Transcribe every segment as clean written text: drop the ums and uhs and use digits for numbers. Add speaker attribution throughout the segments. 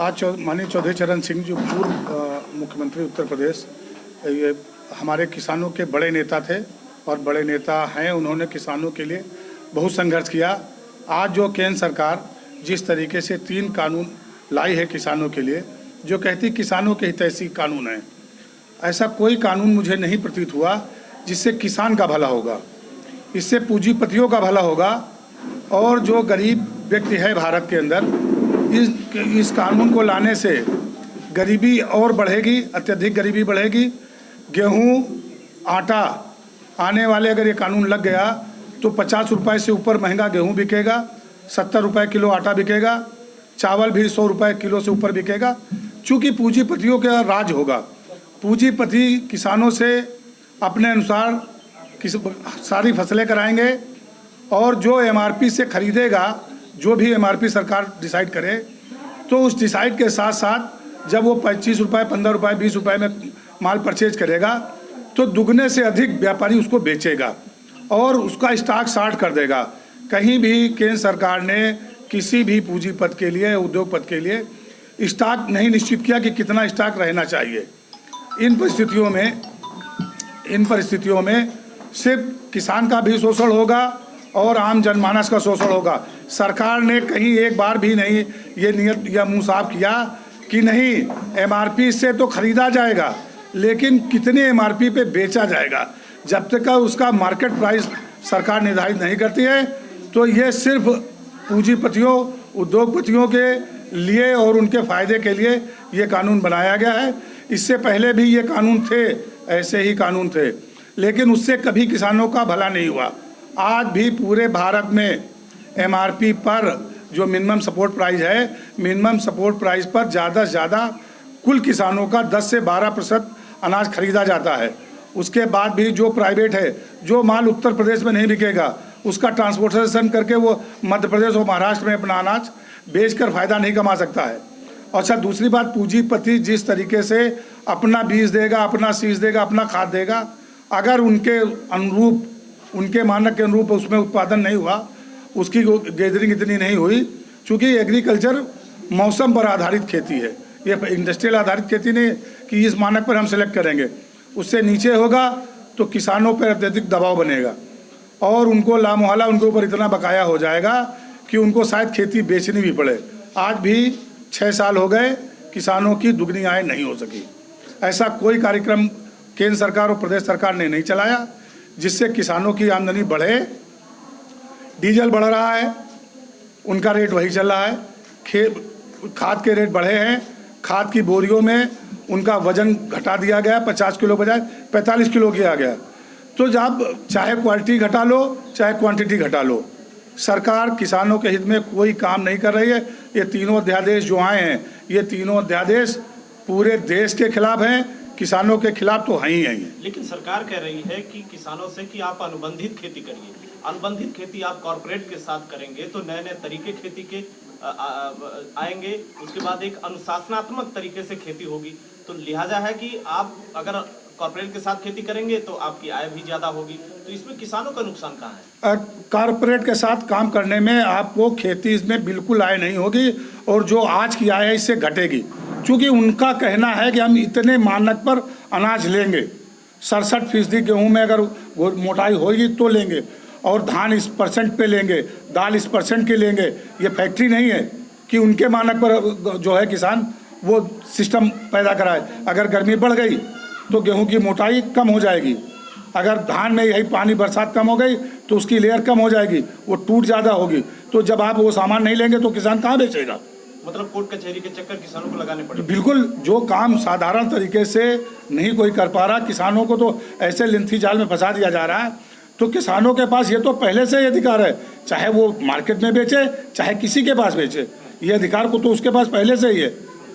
Speaker 1: आज माननीय चौधरी चरण सिंह जो पूर्व मुख्यमंत्री उत्तर प्रदेश, ये हमारे किसानों के बड़े नेता थे और बड़े नेता हैं। उन्होंने किसानों के लिए बहुत संघर्ष किया। आज जो केंद्र सरकार जिस तरीके से 3 कानून लाई है किसानों के लिए, जो कहती किसानों के हितैषी कानून है, ऐसा कोई कानून मुझे नहीं प्रतीत हुआ जिससे किसान का भला होगा। इससे पूंजीपतियों का भला होगा और जो गरीब व्यक्ति है भारत के अंदर, इस कानून को लाने से गरीबी और बढ़ेगी, अत्यधिक गरीबी बढ़ेगी। गेहूं, आटा आने वाले अगर ये कानून लग गया तो 50 रुपये से ऊपर महंगा गेहूं बिकेगा, 70 रुपये किलो आटा बिकेगा, चावल भी 100 रुपये किलो से ऊपर बिकेगा। चूँकि पूंजीपतियों का राज होगा, पूंजीपति किसानों से अपने अनुसार सारी फसलें कराएंगे और जो एमआरपी से खरीदेगा, जो भी एमआरपी सरकार डिसाइड करे, तो उस डिसाइड के साथ साथ जब वो 25 रुपये, 15 रुपये, 20 रुपये में माल परचेज करेगा तो दुगने से अधिक व्यापारी उसको बेचेगा और उसका स्टॉक शार्ट कर देगा। कहीं भी केंद्र सरकार ने किसी भी पूंजीपति के लिए, उद्योगपति के लिए स्टॉक नहीं निश्चित किया कि कितना स्टॉक रहना चाहिए। इन परिस्थितियों में सिर्फ किसान का भी शोषण होगा और आम जनमानस का शोषण होगा। सरकार ने कहीं एक बार भी नहीं ये नियत या मुंह साफ किया कि नहीं, एमआरपी से तो खरीदा जाएगा लेकिन कितने एमआरपी पे बेचा जाएगा। जब तक उसका मार्केट प्राइस सरकार निर्धारित नहीं करती है तो ये सिर्फ पूंजीपतियों, उद्योगपतियों के लिए और उनके फ़ायदे के लिए ये कानून बनाया गया है। इससे पहले भी ये कानून थे, ऐसे ही कानून थे, लेकिन उससे कभी किसानों का भला नहीं हुआ। आज भी पूरे भारत में एमआरपी पर जो मिनिमम सपोर्ट प्राइस है, मिनिमम सपोर्ट प्राइस पर ज़्यादा से ज़्यादा कुल किसानों का 10 से 12% अनाज खरीदा जाता है। उसके बाद भी जो प्राइवेट है, जो माल उत्तर प्रदेश में नहीं बिकेगा, उसका ट्रांसपोर्टेशन करके वो मध्य प्रदेश और महाराष्ट्र में अपना अनाज बेचकर फ़ायदा नहीं कमा सकता है। और अच्छा, दूसरी बात, पूंजीपति जिस तरीके से अपना बीज देगा, अपना सीज देगा, अपना खाद देगा, अगर उनके अनुरूप, उनके मानक के अनुरूप उसमें उत्पादन नहीं हुआ, उसकी गैदरिंग इतनी नहीं हुई, चूँकि एग्रीकल्चर मौसम पर आधारित खेती है, ये इंडस्ट्रियल आधारित खेती नहीं कि इस मानक पर हम सेलेक्ट करेंगे। उससे नीचे होगा तो किसानों पर अत्यधिक दबाव बनेगा और उनको लामोहला उनके ऊपर इतना बकाया हो जाएगा कि उनको शायद खेती बेचनी भी पड़े। आज भी 6 साल हो गए, किसानों की दुगनी आय नहीं हो सकी। ऐसा कोई कार्यक्रम केंद्र सरकार और प्रदेश सरकार ने नहीं चलाया जिससे किसानों की आमदनी बढ़े। डीजल बढ़ रहा है, उनका रेट वही चल रहा है। खाद के रेट बढ़े हैं, खाद की बोरियों में उनका वजन घटा दिया गया, 50 किलो बजाय 45 किलो किया गया। तो जब चाहे क्वालिटी घटा लो, चाहे क्वांटिटी घटा लो, सरकार किसानों के हित में कोई काम नहीं कर रही है। ये तीनों अध्यादेश जो आए हैं, ये तीनों अध्यादेश पूरे देश के खिलाफ हैं, किसानों के खिलाफ तो हैं ही हैं। लेकिन सरकार कह रही है कि किसानों से कि आप अनुबंधित खेती करिए, अनुबंधित खेती आप कॉर्पोरेट के साथ करेंगे तो नए नए तरीके खेती के आएंगे। उसके बाद एक अनुशासनात्मक तरीके से खेती होगी। तो लिहाजा है कि आप अगर कॉर्पोरेट के साथ खेती करेंगे तो आपकी आय भी ज़्यादा होगी। तो इसमें किसानों का नुकसान कहाँ है? कॉर्पोरेट के साथ काम करने में आपको खेती इसमें बिल्कुल आय नहीं होगी और जो आज की आय है इससे घटेगी। चूँकि उनका कहना है कि हम इतने मानक पर अनाज लेंगे, 67% गेहूँ में अगर मोटाई होगी तो लेंगे और धान इस % पे लेंगे, दाल इस % के लेंगे। ये फैक्ट्री नहीं है कि उनके मानक पर जो है किसान वो सिस्टम पैदा कराए। अगर गर्मी बढ़ गई तो गेहूं की मोटाई कम हो जाएगी, अगर धान में यही पानी बरसात कम हो गई तो उसकी लेयर कम हो जाएगी, वो टूट ज़्यादा होगी। तो जब आप वो सामान नहीं लेंगे तो किसान कहाँ बेचेगा? मतलब कोर्ट कचहरी के चक्कर किसानों को लगाने पड़े। बिल्कुल, जो काम साधारण तरीके से नहीं कोई कर पा रहा, किसानों को तो ऐसे लिंथी जाल में फंसा दिया जा रहा है। तो किसानों के पास ये तो पहले से ही अधिकार है, चाहे वो मार्केट में बेचे, चाहे किसी के पास बेचे, ये अधिकार को तो उसके पास पहले से ही है।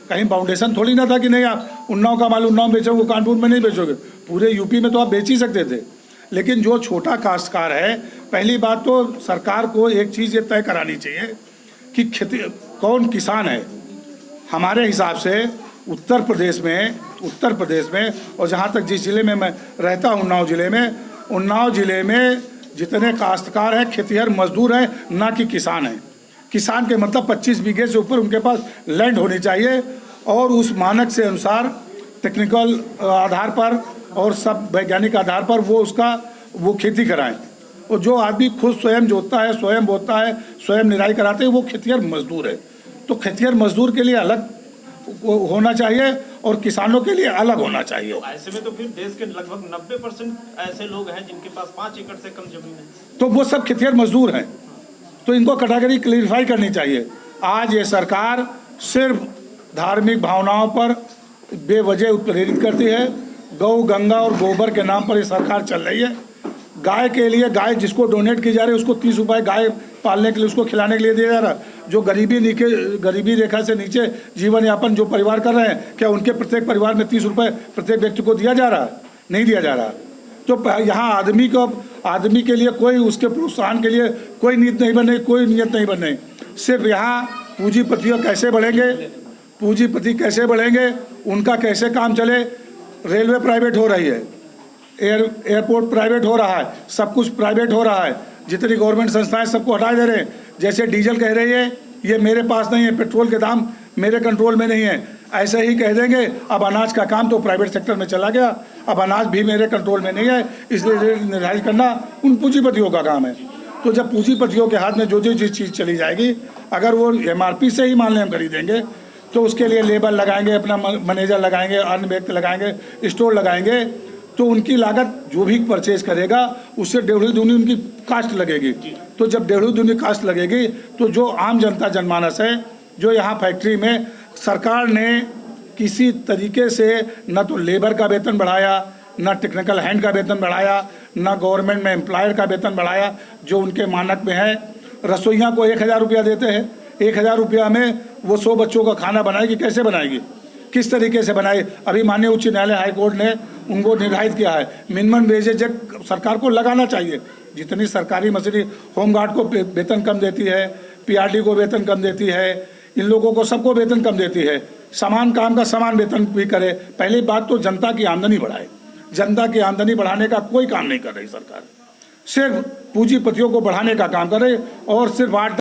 Speaker 1: कहीं फाउंडेशन थोड़ी ना था कि नहीं आप उन्नाव का माल उन्नाव बेचोगे, कानपुर में नहीं बेचोगे। पूरे यूपी में तो आप बेच ही सकते थे। लेकिन जो छोटा काश्तकार है, पहली बात तो सरकार को एक चीज़ ये तय करानी चाहिए कि खेती कौन किसान है। हमारे हिसाब से उत्तर प्रदेश में और जहाँ तक जिस ज़िले में मैं रहता हूँ, उन्नाव ज़िले में जितने काश्तकार हैं, खेतिहर मजदूर हैं, ना कि किसान हैं। किसान के मतलब 25 बीघे से ऊपर उनके पास लैंड होनी चाहिए और उस मानक से अनुसार टेक्निकल आधार पर और सब वैज्ञानिक आधार पर वो खेती कराएं। और जो आदमी खुद स्वयं जोतता है, स्वयं बोता है, स्वयं निराई कराते हैं, वो खेतिहर मजदूर है। तो खेतिहर मजदूर के लिए अलग होना चाहिए और किसानों के लिए अलग होना चाहिए।
Speaker 2: तो ऐसे में तो फिर देश के लगभग 90% ऐसे लोग हैं जिनके पास 5 एकड़ से कम जमीन है,
Speaker 1: तो वो सब खेतिहर मजदूर हैं। तो इनको कैटेगरी क्लियरिफाई करनी चाहिए। आज ये सरकार सिर्फ धार्मिक भावनाओं पर बेवजह उत्प्रेरित करती है। गौ, गंगा और गोबर के नाम पर ये सरकार चल रही है। गाय के लिए, गाय जिसको डोनेट की जा रही है उसको 30 रुपये गाय पालने के लिए, उसको खिलाने के लिए दिया जा रहा है। जो गरीबी रेखा से नीचे जीवन यापन जो परिवार कर रहे हैं, क्या उनके प्रत्येक परिवार में 30 रुपये प्रत्येक व्यक्ति को दिया जा रहा है? नहीं दिया जा रहा। तो यहाँ आदमी के लिए कोई, उसके प्रोत्साहन के लिए कोई नीति नहीं बन रही, कोई नियत नहीं बन रही। सिर्फ यहाँ पूंजीपतियों कैसे बढ़ेंगे, पूंजीपति कैसे बढ़ेंगे, उनका कैसे काम चले। रेलवे प्राइवेट हो रही है, एयरपोर्ट प्राइवेट हो रहा है, सब कुछ प्राइवेट हो रहा है। जितनी गवर्नमेंट संस्थाएं सबको हटा दे रहे हैं। जैसे डीजल कह रही है ये मेरे पास नहीं है, पेट्रोल के दाम मेरे कंट्रोल में नहीं है, ऐसे ही कह देंगे। अब अनाज का काम तो प्राइवेट सेक्टर में चला गया, अब अनाज भी मेरे कंट्रोल में नहीं है, इसलिए निर्धारित करना उन पूंजीपतियों का काम है। तो जब पूंजीपतियों के हाथ में जो चीज़ चली जाएगी, अगर वो MRP से ही मान लें हम खरीदेंगे, तो उसके लिए लेबर लगाएंगे, अपना मैनेजर लगाएंगे, अन्य व्यक्ति लगाएंगे, स्टोर लगाएंगे, तो उनकी लागत जो भी परचेज करेगा उससे 1.5 दूनी उनकी कास्ट लगेगी। तो जब 1.5 दूनी कास्ट लगेगी तो जो आम जनता जनमानस है, जो यहाँ फैक्ट्री में सरकार ने किसी तरीके से न तो लेबर का वेतन बढ़ाया, न टेक्निकल हैंड का वेतन बढ़ाया, न गवर्नमेंट में एम्प्लॉयर का वेतन बढ़ाया जो उनके मानक में है। रसोइया को 1000 रुपया देते हैं, 1000 रुपया में वो 100 बच्चों का खाना बनाएगी, कैसे बनाएगी, किस तरीके से बनाए? अभी माननीय उच्च न्यायालय हाईकोर्ट ने उनको निर्धारित किया है मिनिमम वेजेज सरकार को लगाना चाहिए। जितनी सरकारी मशीनरी, होमगार्ड को वेतन कम देती है, PRD को वेतन कम देती है, इन लोगों को सबको वेतन कम देती है। समान काम का समान वेतन भी करे। पहली बात तो जनता की आमदनी बढ़ाए। जनता की आमदनी बढ़ाने का कोई काम नहीं कर रही सरकार, सिर्फ पूंजीपतियों को बढ़ाने का काम कर रही और सिर्फ 8